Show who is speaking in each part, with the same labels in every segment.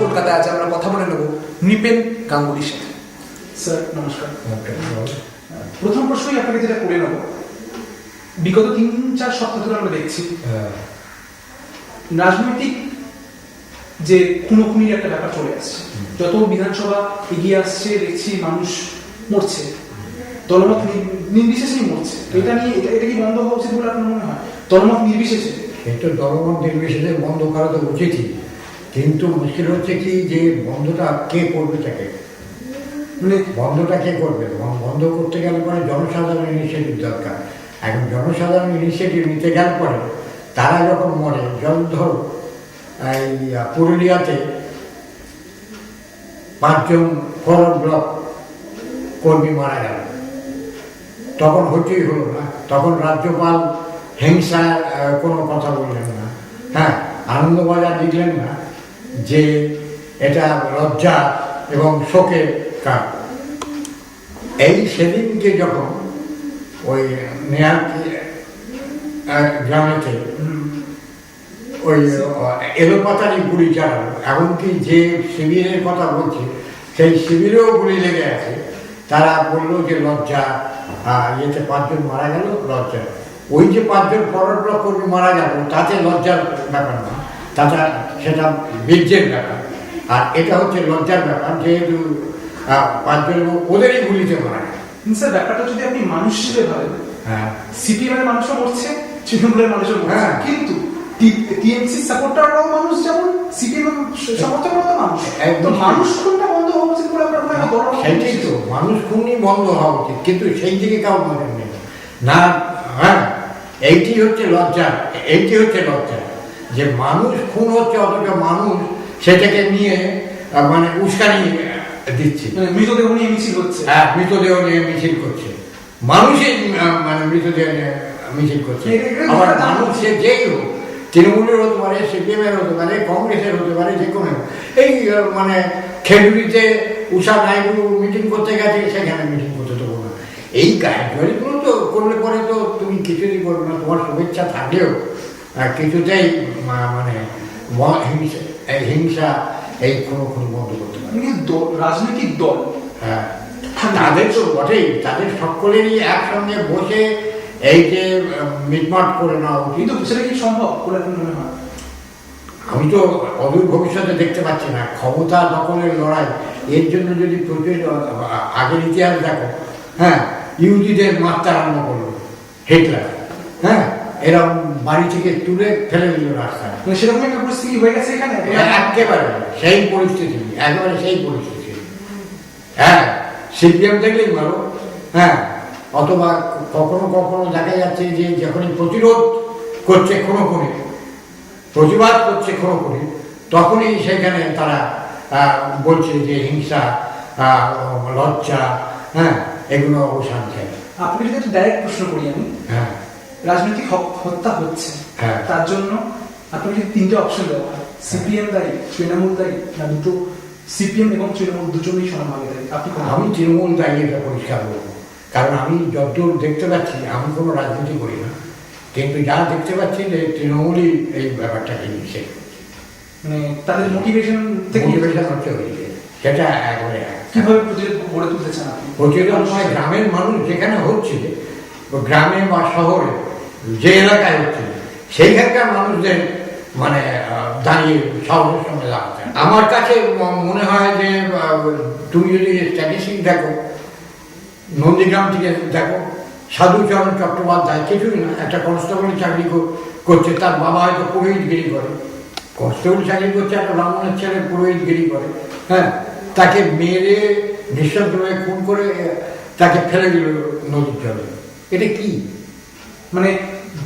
Speaker 1: কলকাতায় আছে। আমরা কথা বলে নেব নৃপেন গাঙ্গুলির সাথে।
Speaker 2: স্যার নমস্কার। প্রথম প্রশ্নই আপনাকে যেটা করে নেব, বিগত 3-4 সপ্তাহ ধরে আমরা দেখছি রাজনৈতিক যে খুনোখুনির একটা ব্যাপার চলে আসছে। যত বিধানসভা এগিয়ে আসছে দেখছি মানুষ মরছে, দলমত নির্বিশেষেই মরছে। এটা নিয়ে এটা কি বন্ধ হওয়া উচিত বলে আপনার মনে হয়? দলমত নির্বিশেষে
Speaker 3: এটা দলমত নির্বিশেষে বন্ধ করা তো উচিতই, কিন্তু মুশকিল হচ্ছে কি যে বন্ধটা কে করবে, তাকে
Speaker 2: মানে
Speaker 3: বন্ধটা কে করবে? বন্ধ করতে গেলে পরে জনসাধারণ ইনিশিয়েটিভ দরকার। এখন জনসাধারণ ইনিশিয়েটিভ নিতে গেলে পরে তারা যখন মরে, যখন ধর এই পুরুলিয়াতে 5 জন ফরওয়ার্ড ব্লক কর্মী মারা গেল, তখন হচ্ছেই হলো না। তখন রাজ্যপাল হিংসার কোনো কথা বললেন না, হ্যাঁ, আনন্দবাজার লিখলেন না যে এটা লজ্জা এবং শোকের কাজ। এই সেদিনকে যখন ওই নেয়ার গ্রামেতে ওই এলোপাতারি গুলি চালানো, এমনকি যে শিবিরের কথা বলছে সেই শিবিরেও গুলি লেগে আছে, তারা বললো যে লজ্জা, ইয়েতে 5 জন মারা গেল, লজ্জা। ওই যে 5 জন ফরওয়ার্ড ব্লক কর্মী মারা গেল তাতে লজ্জার ব্যাপার না, তাতে সেটা বীর্যের ব্যাপার। আর এটা হচ্ছে লজ্জার ব্যাপার, যেহেতু 5 জন ওদেরই গুলিতে মারা গেল।
Speaker 2: স্যার ব্যাপারটা যদি আপনি মানুষ হিসেবে ভাবেন,
Speaker 3: হ্যাঁ,
Speaker 2: সিপিএম এর মানুষও মরছে, তৃণমূলের মানুষও মরছে,
Speaker 3: হ্যাঁ।
Speaker 2: কিন্তু টিএমসি সাপোর্টাররাও মানুষ, যেমন সিপিএম সমর্থকরাও তো মানুষ। তো মানুষ কোনটা বন্ধ হওয়া উচিত বলে আপনার মনে হয়?
Speaker 3: সেইটাই তো, মানুষ খুনই বন্ধ হওয়া উচিত, কিন্তু সেই দিকে কাউ নজর নেই না। হ্যাঁ, এইটি হচ্ছে লজ্জা, এইটি হচ্ছে লজ্জা যে মানুষ খুন হচ্ছে, অথচ মানুষ সেটাকে নিয়ে মানে উস্কানি দিচ্ছে,
Speaker 2: মৃতদেহ নিয়ে মিছিল হচ্ছে।
Speaker 3: হ্যাঁ, মৃতদেহ নিয়ে মিছিল করছে, মানুষই মানে মৃতদেহ নিয়ে মিছিল করছে। আবার মানুষ সে যেই হোক, তৃণমূলের হতে পারে, সিপিএমের হতে পারে, কংগ্রেসের হতে পারে, যে কোনো, এই মানে খেজুরিতে উষা নাইডু মিটিং করতে গেছে, সেখানে মিটিং করতে দেবো না। এই কাজগুলো তো করলে পরে তো তুমি কিছুই করবে না, তোমার শুভেচ্ছা থাকলেও কিছুতেই মানে হিংসা এই কোনো বন্ধ করতে পারে।
Speaker 2: রাজনৈতিক দল,
Speaker 3: হ্যাঁ, তাদের তো বটেই, তাদের সকলেরই একসঙ্গে বসে এই যে মিটমাট করে নেওয়া উচিত।
Speaker 2: কিন্তু সেটা কি সম্ভব বলে আপনার মনে হয়?
Speaker 3: আমি তো অদূর ভবিষ্যতে দেখতে পাচ্ছি না। ক্ষমতা দখলের লড়াই, এর জন্য যদি প্রচুর আগের ইতিহাস দেখো, হ্যাঁ, ইহুদিদের মারতে আরম্ভ করলো হিটলার, হ্যাঁ, এরকম বাড়ি থেকে তুলে ফেলে দিল রাস্তায়।
Speaker 2: সেরকম একটা পরিস্থিতি হয়ে গেছে এখানে,
Speaker 3: একেবারে সেই পরিস্থিতি, একেবারে সেই পরিস্থিতি। হ্যাঁ, সিপিএম দেখলেই মারো, হ্যাঁ, অথবা কখনো কখনো দেখা যাচ্ছে যে যখনই প্রতিরোধ করছে খুনোখুনি, প্রতিবাদ করছে খুনোখুনি, তখনই সেখানে তারা বলছে যে হিংসা, লজ্জা, হ্যাঁ, এগুলো অবসান চাই।
Speaker 2: আপনি যদি একটা ডাইরেক্ট প্রশ্ন করি আমি,
Speaker 3: হ্যাঁ,
Speaker 2: রাজনৈতিক হত্যা হচ্ছে,
Speaker 3: হ্যাঁ,
Speaker 2: তার জন্য আপনাকে যদি 3টে অপশন দেওয়া হয়, সিপিএম দায়ী, তৃণমূল দায়ী, না দুটো সিপিএম এবং তৃণমূল দুজনেই সমানভাবে দায়ী, আপনি
Speaker 3: আমি তৃণমূল দায়ী, এটা পরিষ্কার বলবো। কারণ আমি যতদূর দেখতে পাচ্ছি, আমি কোনো রাজনীতি করি না, কিন্তু যা দেখতে পাচ্ছি যে তৃণমূলই এই ব্যাপারটাকে নিষেধ করছে।
Speaker 2: মানে তাদের মোটিভেশন থেকে
Speaker 3: মোটিভেশন হচ্ছে ওইদিকে, সেটা একবারে
Speaker 2: কিভাবে প্রতিরোধ গড়ে তুলতে চান আপনি?
Speaker 3: প্রতিরোধ নয়, গ্রামের মানুষ যেখানে হচ্ছে, গ্রামে বা শহরে যে এলাকায় হচ্ছে, সেইখানকার মানুষদের মানে দাঁড়িয়ে সাহসের সঙ্গে দাঁড়াতে। আমার কাছে মনে হয় যে তুমি যদি স্ট্যাটিস্টিক দেখো, নন্দীগ্রাম থেকে দেখো, সাধুচরণ চট্টোপাধ্যায় কিছুই না, একটা কনস্টেবলের চাকরি করছে, তার বাবা হয়তো পুরোহিতগিরি করে, কনস্টেবল চাকরি করছে, একটা ব্রাহ্মণের ছেলে পুরোহিতগিরি করে, হ্যাঁ, তাকে মেরে নিঃশব্দভাবে খুন করে তাকে ফেলে দিল নদীর জলে। এটা কি
Speaker 2: মানে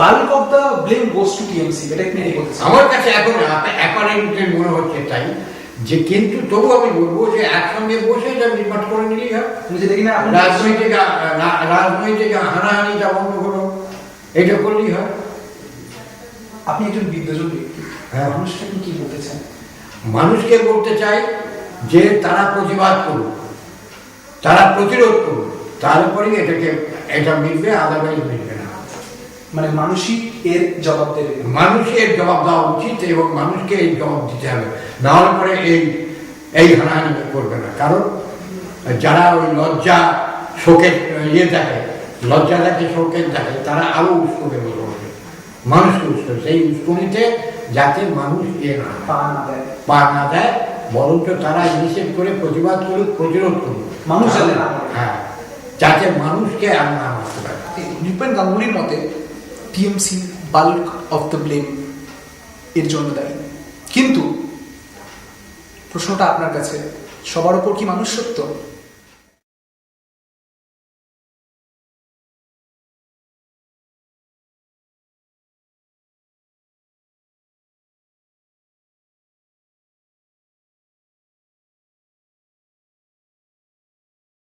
Speaker 2: bulk of the blame goes to TMC, এটা কি বলছেন?
Speaker 3: আমার কাছে এখন অ্যাপারেন্টলি মনে হচ্ছে তাই, যে কিন্তু তবু আমি বলবো যে একসঙ্গে বসে এটা নির্মাণ করে নিলেই হয়। রাজনৈতিক হানাহানিটা বন্ধ করো, এটা করলেই হয়।
Speaker 2: আপনি একজন বিদ্যজন ব্যক্তি,
Speaker 3: হ্যাঁ,
Speaker 2: মানুষটাকে কি বলতে চান?
Speaker 3: মানুষকে বলতে চাই যে তারা প্রতিবাদ করুক, তারা প্রতিরোধ করুক, তারপরেই এটা মিলবে, আদারওয়াইজ মিলবে না।
Speaker 2: মানে মানুষই এর জবাব দেবে,
Speaker 3: মানুষই এর জবাব দেওয়া উচিত এবং মানুষকে এই জবাব দিতে হবে, না হলে পরে এই এই হানাহানি করবে না। কারণ যারা ওই লজ্জা শোকের দেখে, লজ্জা দেখে, শোকের দেখে, তারা আরো উস্কবে বলে ওঠে, মানুষকে উস্কবে। সেই উস্কনিতে যাতে মানুষ পা না দেয়, বরঞ্চ তারা ইনিশিয়েট করে প্রতিবাদ করুক, প্রতিরোধ করুক,
Speaker 2: মানুষ যাতে না
Speaker 3: হ্যাঁ, যাতে মানুষকে আর না মারতে পারে।
Speaker 1: নৃপেন গাঙ্গুলির মতে TMC bulk of the blame এর জন্য দায়ী। কিন্তু প্রশ্নটা আপনার কাছে, সবার ওপর কি মানুষ সত্য?